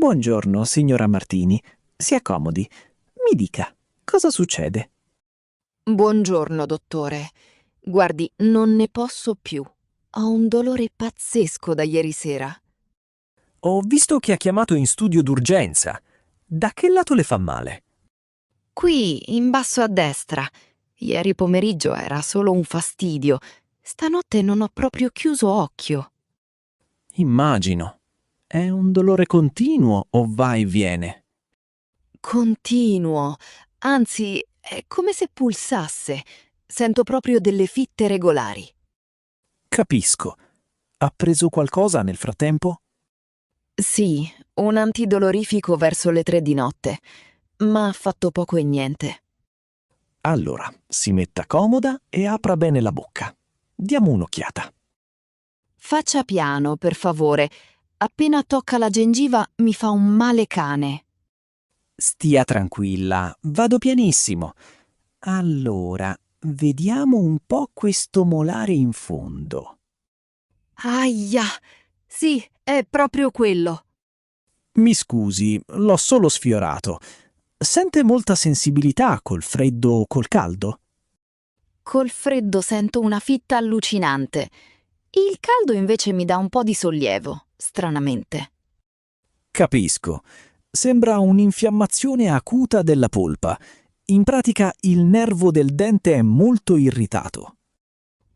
Buongiorno, signora Martini. Si accomodi. Mi dica, cosa succede? Buongiorno, dottore. Guardi, non ne posso più. Ho un dolore pazzesco da ieri sera. Ho visto che ha chiamato in studio d'urgenza. Da che lato le fa male? Qui, in basso a destra. Ieri pomeriggio era solo un fastidio. Stanotte non ho proprio chiuso occhio. Immagino. È un dolore continuo o va e viene? Continuo. Anzi, è come se pulsasse. Sento proprio delle fitte regolari. Capisco. Ha preso qualcosa nel frattempo? Sì, un antidolorifico verso le 3 di notte, ma ha fatto poco e niente. Allora, si metta comoda e apra bene la bocca. Diamo un'occhiata. Faccia piano, per favore. Appena tocca la gengiva mi fa un male cane. Stia tranquilla, vado pianissimo. Allora, vediamo un po' questo molare in fondo. Aia! Sì, è proprio quello. Mi scusi, l'ho solo sfiorato. Sente molta sensibilità col freddo o col caldo? Col freddo sento una fitta allucinante. Il caldo invece mi dà un po' di sollievo, stranamente. Capisco. Sembra un'infiammazione acuta della polpa. In pratica il nervo del dente è molto irritato.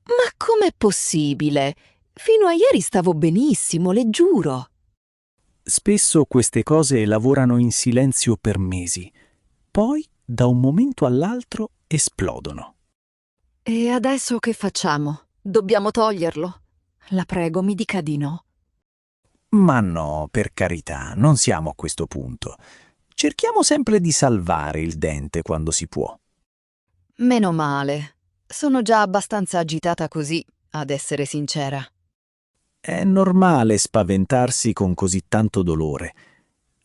Ma com'è possibile? Fino a ieri stavo benissimo, le giuro. Spesso queste cose lavorano in silenzio per mesi. Poi, da un momento all'altro, esplodono. E adesso che facciamo? Dobbiamo toglierlo? La prego, mi dica di no. Ma no, per carità, non siamo a questo punto. Cerchiamo sempre di salvare il dente quando si può. Meno male. Sono già abbastanza agitata così, ad essere sincera. È normale spaventarsi con così tanto dolore.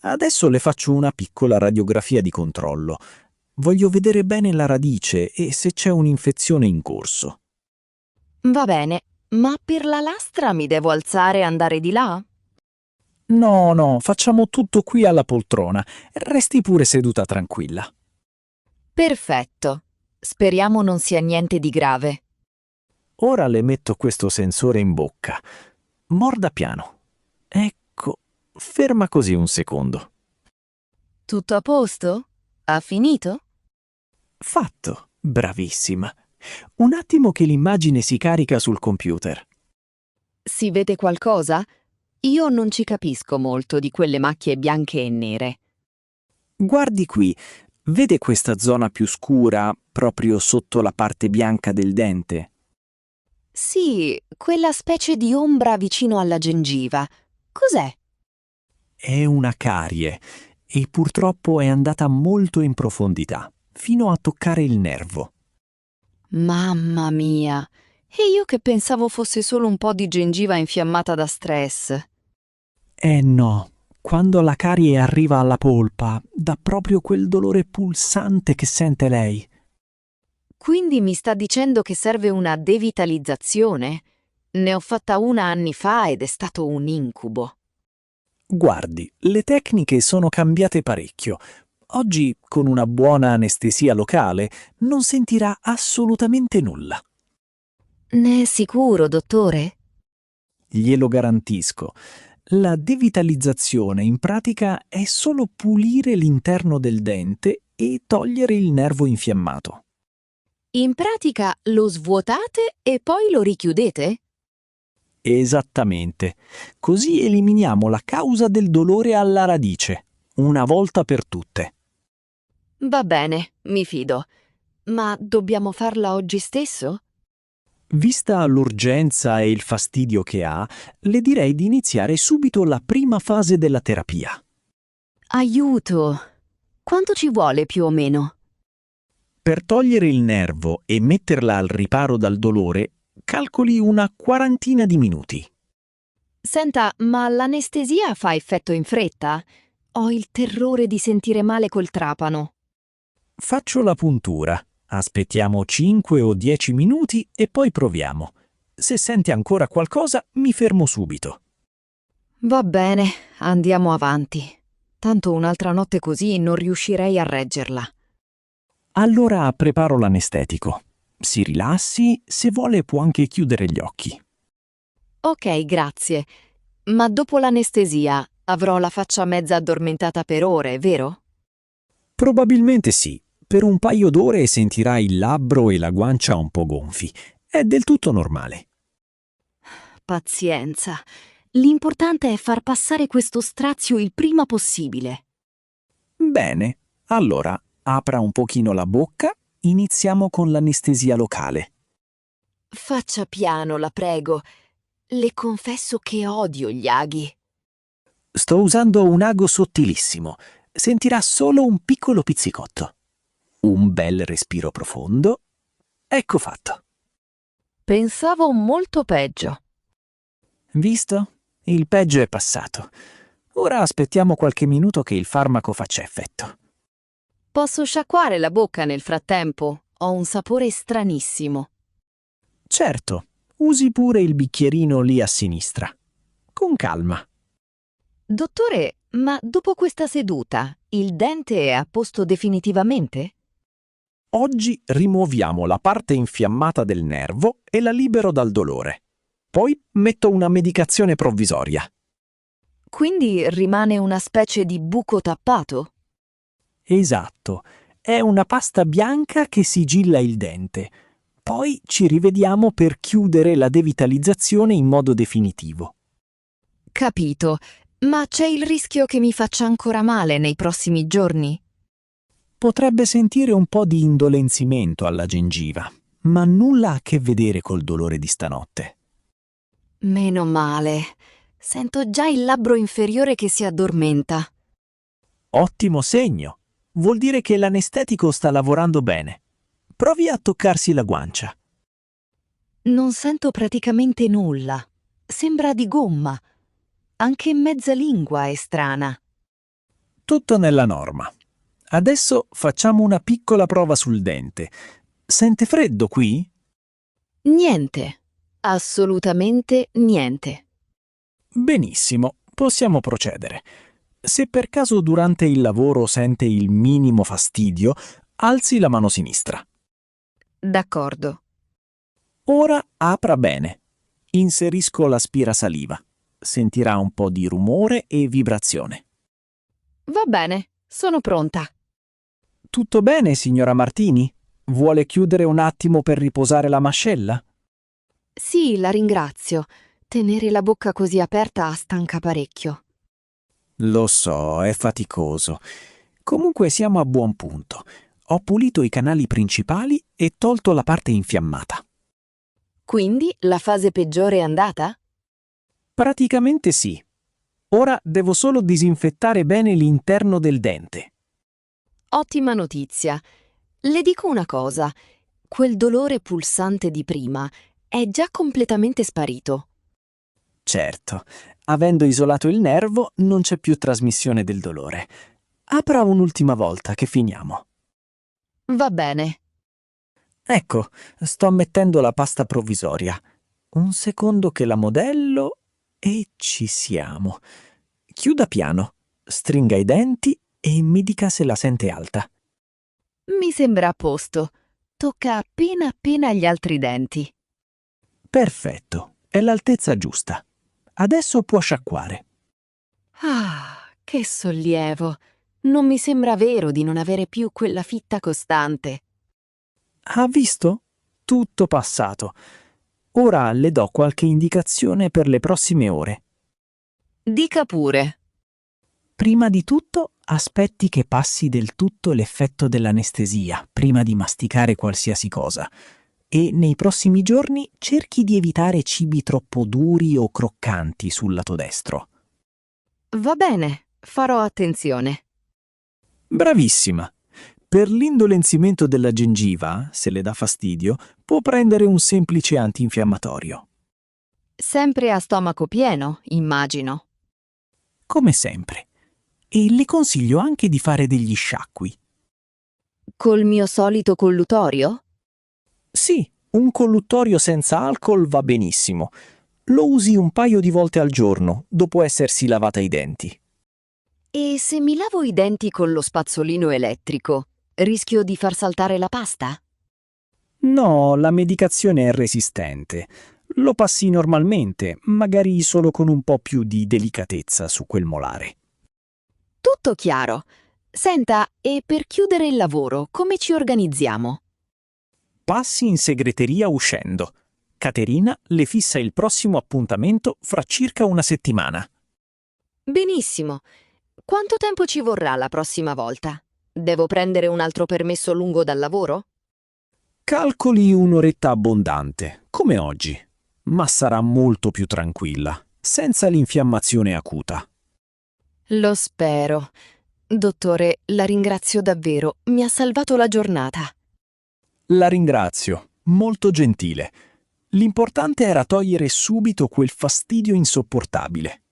Adesso le faccio una piccola radiografia di controllo. Voglio vedere bene la radice e se c'è un'infezione in corso. Va bene, ma per la lastra mi devo alzare e andare di là? No, facciamo tutto qui alla poltrona. Resti pure seduta tranquilla. Perfetto. Speriamo non sia niente di grave. Ora le metto questo sensore in bocca. Morda piano. Ecco, ferma così un secondo. Tutto a posto? Ha finito? Fatto, bravissima. Un attimo che l'immagine si carica sul computer. Si vede qualcosa? Io non ci capisco molto di quelle macchie bianche e nere. Guardi qui, vede questa zona più scura proprio sotto la parte bianca del dente? Sì, quella specie di ombra vicino alla gengiva. Cos'è? È una carie e purtroppo è andata molto in profondità, fino a toccare il nervo. Mamma mia! E io che pensavo fosse solo un po' di gengiva infiammata da stress. No, quando la carie arriva alla polpa, dà proprio quel dolore pulsante che sente lei. Quindi mi sta dicendo che serve una devitalizzazione? Ne ho fatta una anni fa ed è stato un incubo. Guardi, le tecniche sono cambiate parecchio. Oggi, con una buona anestesia locale, non sentirà assolutamente nulla. Ne è sicuro, dottore? Glielo garantisco. La devitalizzazione in pratica è solo pulire l'interno del dente e togliere il nervo infiammato. In pratica lo svuotate e poi lo richiudete? Esattamente. Così eliminiamo la causa del dolore alla radice, una volta per tutte. Va bene, mi fido. Ma dobbiamo farla oggi stesso? Vista l'urgenza e il fastidio che ha, le direi di iniziare subito la prima fase della terapia. Aiuto! Quanto ci vuole più o meno? Per togliere il nervo e metterla al riparo dal dolore, calcoli una quarantina di minuti. Senta, ma l'anestesia fa effetto in fretta? Ho il terrore di sentire male col trapano. Faccio la puntura. Aspettiamo 5 o 10 minuti e poi proviamo. Se sente ancora qualcosa, mi fermo subito. Va bene, andiamo avanti. Tanto un'altra notte così non riuscirei a reggerla. Allora preparo l'anestetico. Si rilassi, se vuole può anche chiudere gli occhi. Ok, grazie. Ma dopo l'anestesia avrò la faccia mezza addormentata per ore, vero? Probabilmente sì. Per un paio d'ore sentirai il labbro e la guancia un po' gonfi. È del tutto normale. Pazienza. L'importante è far passare questo strazio il prima possibile. Bene, allora apra un pochino la bocca. Iniziamo con l'anestesia locale. Faccia piano, la prego. Le confesso che odio gli aghi. Sto usando un ago sottilissimo. Sentirà solo un piccolo pizzicotto. Un bel respiro profondo. Ecco fatto. Pensavo molto peggio. Visto? Il peggio è passato. Ora aspettiamo qualche minuto che il farmaco faccia effetto. Posso sciacquare la bocca nel frattempo? Ho un sapore stranissimo. Certo, usi pure il bicchierino lì a sinistra. Con calma. Dottore, ma dopo questa seduta il dente è a posto definitivamente? Oggi rimuoviamo la parte infiammata del nervo e la libero dal dolore. Poi metto una medicazione provvisoria. Quindi rimane una specie di buco tappato? Esatto, è una pasta bianca che sigilla il dente. Poi ci rivediamo per chiudere la devitalizzazione in modo definitivo. Capito, ma c'è il rischio che mi faccia ancora male nei prossimi giorni? Potrebbe sentire un po' di indolenzimento alla gengiva, ma nulla a che vedere col dolore di stanotte. Meno male. Sento già il labbro inferiore che si addormenta. Ottimo segno. Vuol dire che l'anestetico sta lavorando bene. Provi a toccarsi la guancia. Non sento praticamente nulla. Sembra di gomma. Anche mezza lingua è strana. Tutto nella norma. Adesso facciamo una piccola prova sul dente. Sente freddo qui? Niente. Assolutamente niente. Benissimo, possiamo procedere. Se per caso durante il lavoro sente il minimo fastidio, alzi la mano sinistra. D'accordo. Ora apra bene. Inserisco l'aspirasaliva. Sentirà un po' di rumore e vibrazione. Va bene, sono pronta. Tutto bene, signora Martini? Vuole chiudere un attimo per riposare la mascella? Sì, la ringrazio. Tenere la bocca così aperta stanca parecchio. Lo so, è faticoso. Comunque siamo a buon punto. Ho pulito i canali principali e tolto la parte infiammata. Quindi la fase peggiore è andata? Praticamente sì. Ora devo solo disinfettare bene l'interno del dente. Ottima notizia. Le dico una cosa. Quel dolore pulsante di prima è già completamente sparito. Certo, avendo isolato il nervo non c'è più trasmissione del dolore. Apra un'ultima volta che finiamo. Va bene. Ecco, sto mettendo la pasta provvisoria. Un secondo che la modello e ci siamo. Chiuda piano, stringa i denti e mi dica se la sente alta. Mi sembra a posto. Tocca appena gli altri denti. Perfetto, è l'altezza giusta. Adesso può sciacquare. Ah, che sollievo. Non mi sembra vero di non avere più quella fitta costante. Ha visto? Tutto passato. Ora le do qualche indicazione per le prossime ore. Dica pure. Prima di tutto, aspetti che passi del tutto l'effetto dell'anestesia prima di masticare qualsiasi cosa. E nei prossimi giorni cerchi di evitare cibi troppo duri o croccanti sul lato destro. Va bene, farò attenzione. Bravissima! Per l'indolenzimento della gengiva, se le dà fastidio, può prendere un semplice antinfiammatorio. Sempre a stomaco pieno, immagino. Come sempre. E le consiglio anche di fare degli sciacqui. Col mio solito collutorio? Sì, un colluttorio senza alcol va benissimo. Lo usi un paio di volte al giorno, dopo essersi lavata i denti. E se mi lavo i denti con lo spazzolino elettrico, rischio di far saltare la pasta? No, la medicazione è resistente. Lo passi normalmente, magari solo con un po' più di delicatezza su quel molare. Tutto chiaro. Senta, e per chiudere il lavoro, come ci organizziamo? Passi in segreteria uscendo. Caterina le fissa il prossimo appuntamento fra circa una settimana. Benissimo. Quanto tempo ci vorrà la prossima volta? Devo prendere un altro permesso lungo dal lavoro? Calcoli un'oretta abbondante, come oggi, ma sarà molto più tranquilla, senza l'infiammazione acuta. Lo spero. Dottore, la ringrazio davvero. Mi ha salvato la giornata. La ringrazio, molto gentile. L'importante era togliere subito quel fastidio insopportabile.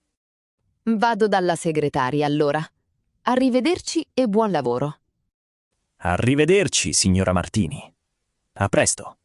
Vado dalla segretaria allora. Arrivederci e buon lavoro. Arrivederci, signora Martini. A presto.